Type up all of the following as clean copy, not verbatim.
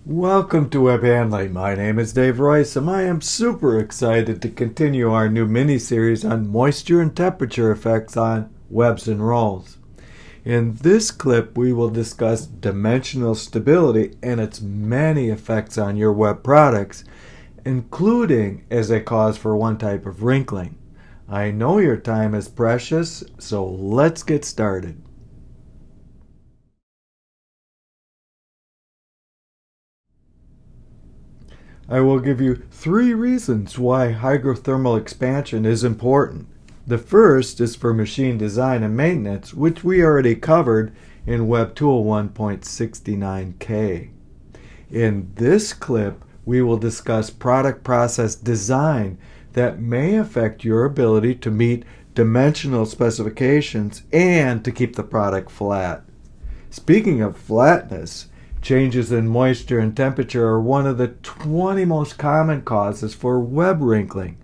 Welcome to Web Handling. My name is Dave Royce, and I am super excited to continue our new mini-series on moisture and temperature effects on webs and rolls. In this clip, we will discuss dimensional stability and its many effects on your web products, including as a cause for one type of wrinkling. I know your time is precious, so let's get started. I will give you 3 reasons why hygro-thermal expansion is important. The first is for machine design and maintenance, which we already covered in Web20170b. In this clip, we will discuss product process design that may affect your ability to meet dimensional specifications and to keep the product flat. Speaking of flatness, changes in moisture and temperature are one of the 20 most common causes for web wrinkling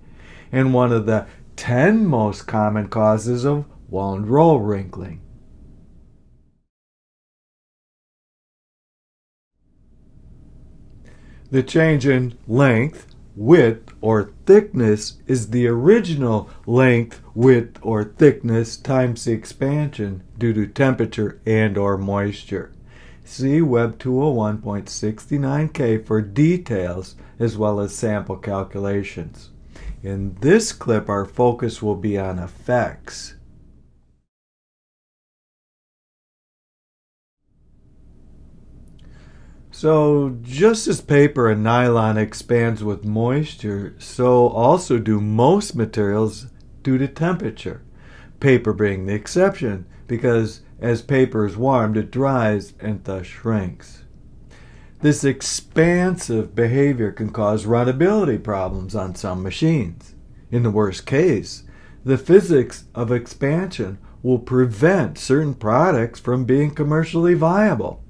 and one of the 10 most common causes of wound roll wrinkling. The change in length, width, or thickness is the original length, width, or thickness times the expansion due to temperature and or moisture. See Web201.69k for details as well as sample calculations. In this clip, our focus will be on effects. So, just as paper and nylon expands with moisture, so also do most materials due to temperature. Paper being the exception, because as paper is warmed, it dries and thus shrinks. This expansive behavior can cause runnability problems on some machines. In the worst case, the physics of expansion will prevent certain products from being commercially viable.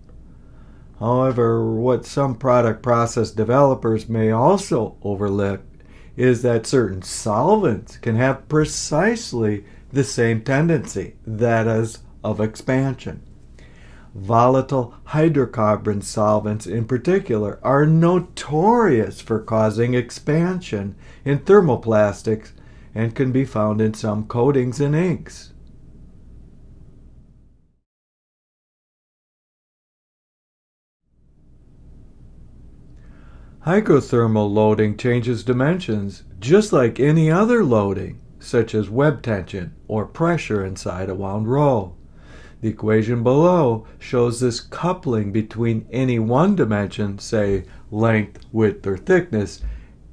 However, what some product process developers may also overlook is that certain solvents can have precisely the same tendency, that is, of expansion. Volatile hydrocarbon solvents in particular are notorious for causing expansion in thermoplastics and can be found in some coatings and inks. Hygro-thermal loading changes dimensions just like any other loading, such as web tension or pressure inside a wound roll. The equation below shows this coupling between any one dimension, say length, width, or thickness,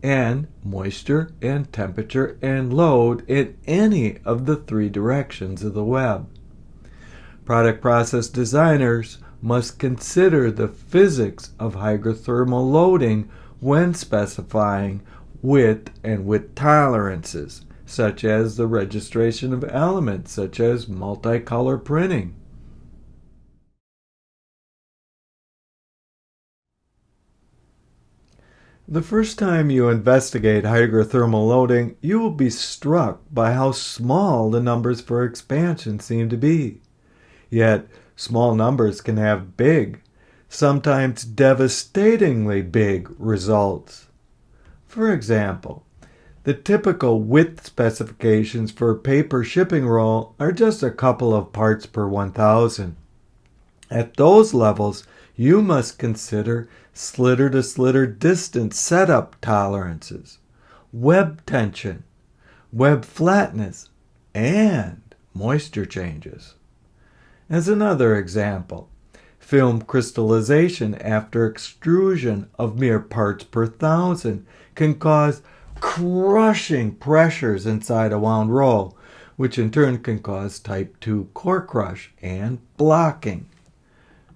and moisture and temperature and load in any of the 3 directions of the web. Product process designers must consider the physics of hygro-thermal loading when specifying width and width tolerances, such as the registration of elements such as multicolor printing. The first time you investigate hygro-thermal loading, you will be struck by how small the numbers for expansion seem to be. Yet, small numbers can have big, sometimes devastatingly big results. For example, the typical width specifications for a paper shipping roll are just a couple of parts per 1,000. At those levels, you must consider slitter-to-slitter distance setup tolerances, web tension, web flatness, and moisture changes. As another example, film crystallization after extrusion of mere parts per 1,000 can cause crushing pressures inside a wound roll, which in turn can cause type 2 core crush and blocking.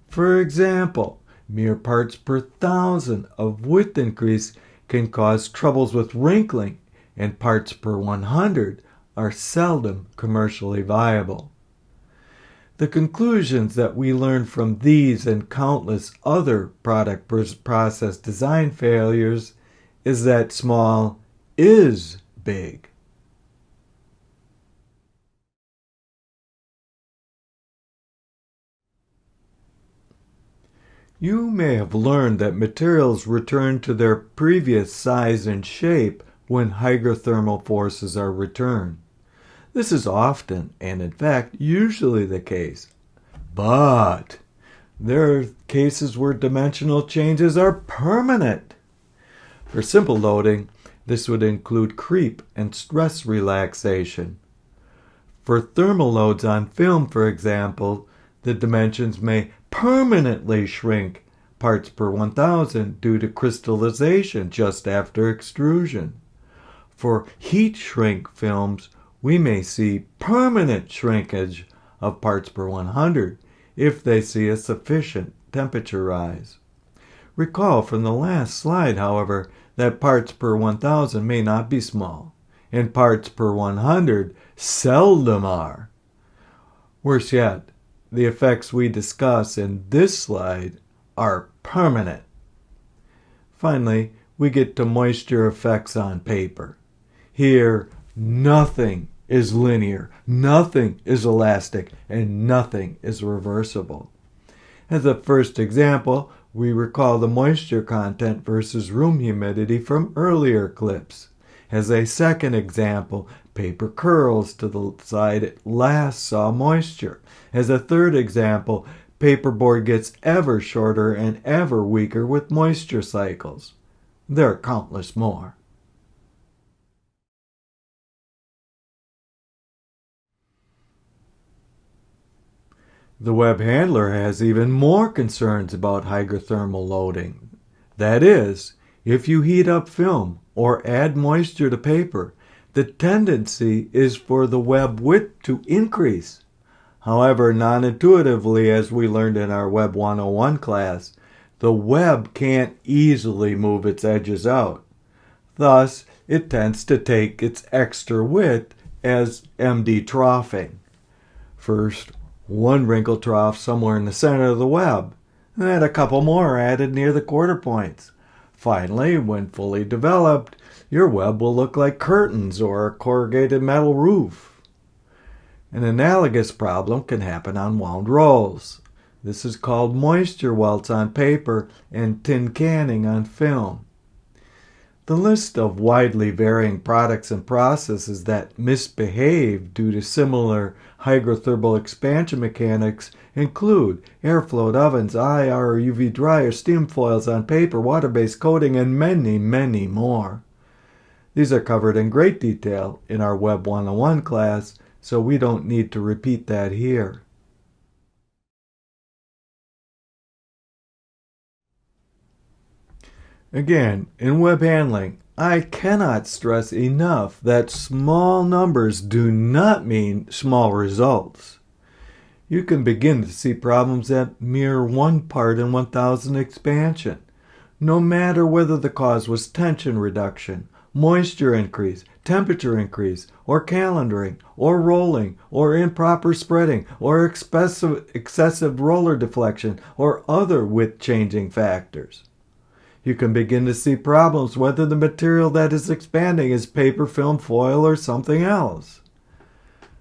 For example, mere parts per 1,000 of width increase can cause troubles with wrinkling, and parts per 100 are seldom commercially viable. The conclusions that we learn from these and countless other product process design failures is that small is big. You may have learned that materials return to their previous size and shape when hygrothermal forces are returned. This is often, and in fact usually the case. But there are cases where dimensional changes are permanent. For simple loading, this would include creep and stress relaxation. For thermal loads on film, for example, the dimensions may permanently shrink parts per 1,000 due to crystallization just after extrusion. For heat shrink films, we may see permanent shrinkage of parts per 100 if they see a sufficient temperature rise. Recall from the last slide, however, that parts per 1,000 may not be small, and parts per 100 seldom are. Worse yet, the effects we discuss in this slide are permanent. Finally, we get to moisture effects on paper. Here, nothing is linear, nothing is elastic, and nothing is reversible. As a first example, we recall the moisture content versus room humidity from earlier clips. As a second example, paper curls to the side it last saw moisture. As a third example, paperboard gets ever shorter and ever weaker with moisture cycles. There are countless more. The web handler has even more concerns about hygrothermal loading. That is, if you heat up film or add moisture to paper, the tendency is for the web width to increase. However, non-intuitively, as we learned in our Web 101 class, the web can't easily move its edges out. Thus, it tends to take its extra width as MD troughing. First, one wrinkle trough somewhere in the center of the web, and then a couple more added near the quarter points. Finally, when fully developed, your web will look like curtains or a corrugated metal roof. An analogous problem can happen on wound rolls. This is called moisture welts on paper and tin canning on film. The list of widely varying products and processes that misbehave due to similar hygro-thermal expansion mechanics include air-flowed ovens, IR or UV dryer, steam foils on paper, water-based coating, and many, many more. These are covered in great detail in our Web 101 class, so we don't need to repeat that here. Again, in web handling, I cannot stress enough that small numbers do not mean small results. You can begin to see problems at mere 1 part in 1,000 expansion, no matter whether the cause was tension reduction, moisture increase, temperature increase, or calendaring, or rolling, or improper spreading, or excessive roller deflection, or other width-changing factors. You can begin to see problems whether the material that is expanding is paper, film, foil, or something else.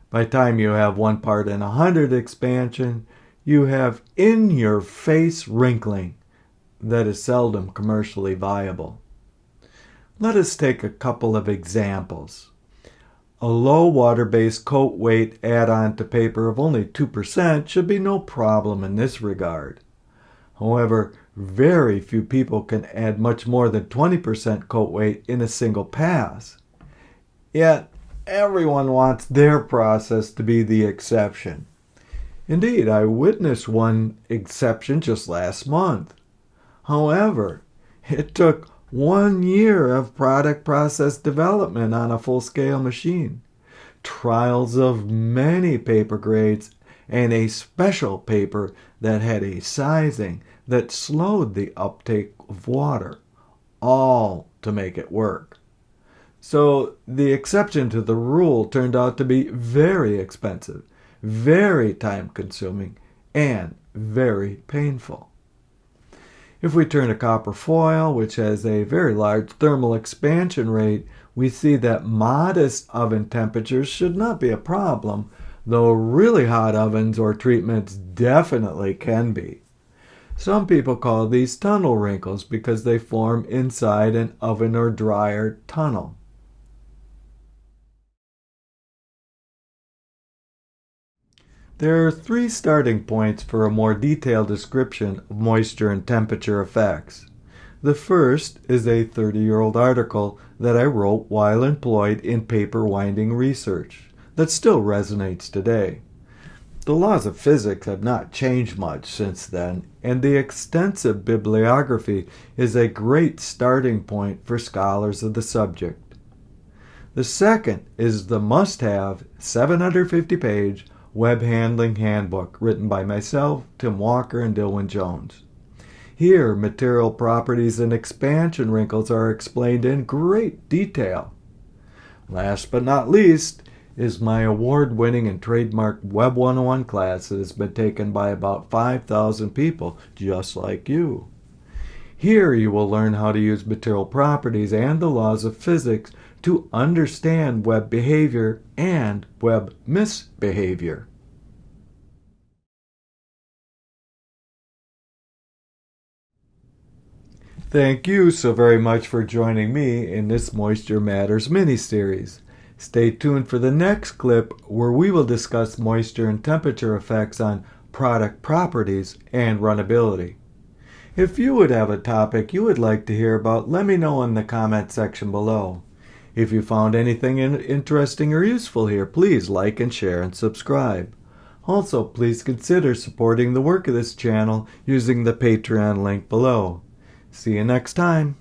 By the time you have 1 part in 100 expansion, you have in-your-face wrinkling that is seldom commercially viable. Let us take a couple of examples. A low water-based coat weight add-on to paper of only 2% should be no problem in this regard. However, very few people can add much more than 20% coat weight in a single pass. Yet, everyone wants their process to be the exception. Indeed, I witnessed one exception just last month. However, it took 1 year of product process development on a full-scale machine, trials of many paper grades, and a special paper that had a sizing that slowed the uptake of water, all to make it work. So the exception to the rule turned out to be very expensive, very time-consuming, and very painful. If we turn to copper foil, which has a very large thermal expansion rate, we see that modest oven temperatures should not be a problem, though really hot ovens or treatments definitely can be. Some people call these tunnel wrinkles because they form inside an oven or dryer tunnel. There are three starting points for a more detailed description of moisture and temperature effects. The first is a 30-year-old article that I wrote while employed in paper winding research that still resonates today. The laws of physics have not changed much since then, and the extensive bibliography is a great starting point for scholars of the subject. The second is the must-have 750-page Web Handling Handbook written by myself, Tim Walker, and Dilwyn Jones. Here, material properties and expansion wrinkles are explained in great detail. Last but not least is my award-winning and trademarked Web 101 class that has been taken by about 5,000 people just like you. Here you will learn how to use material properties and the laws of physics to understand web behavior and web misbehavior. Thank you so very much for joining me in this Moisture Matters mini-series. Stay tuned for the next clip where we will discuss moisture and temperature effects on product properties and runnability. If you would have a topic you would like to hear about, let me know in the comment section below. If you found anything interesting or useful here, please like and share and subscribe. Also, please consider supporting the work of this channel using the Patreon link below. See you next time.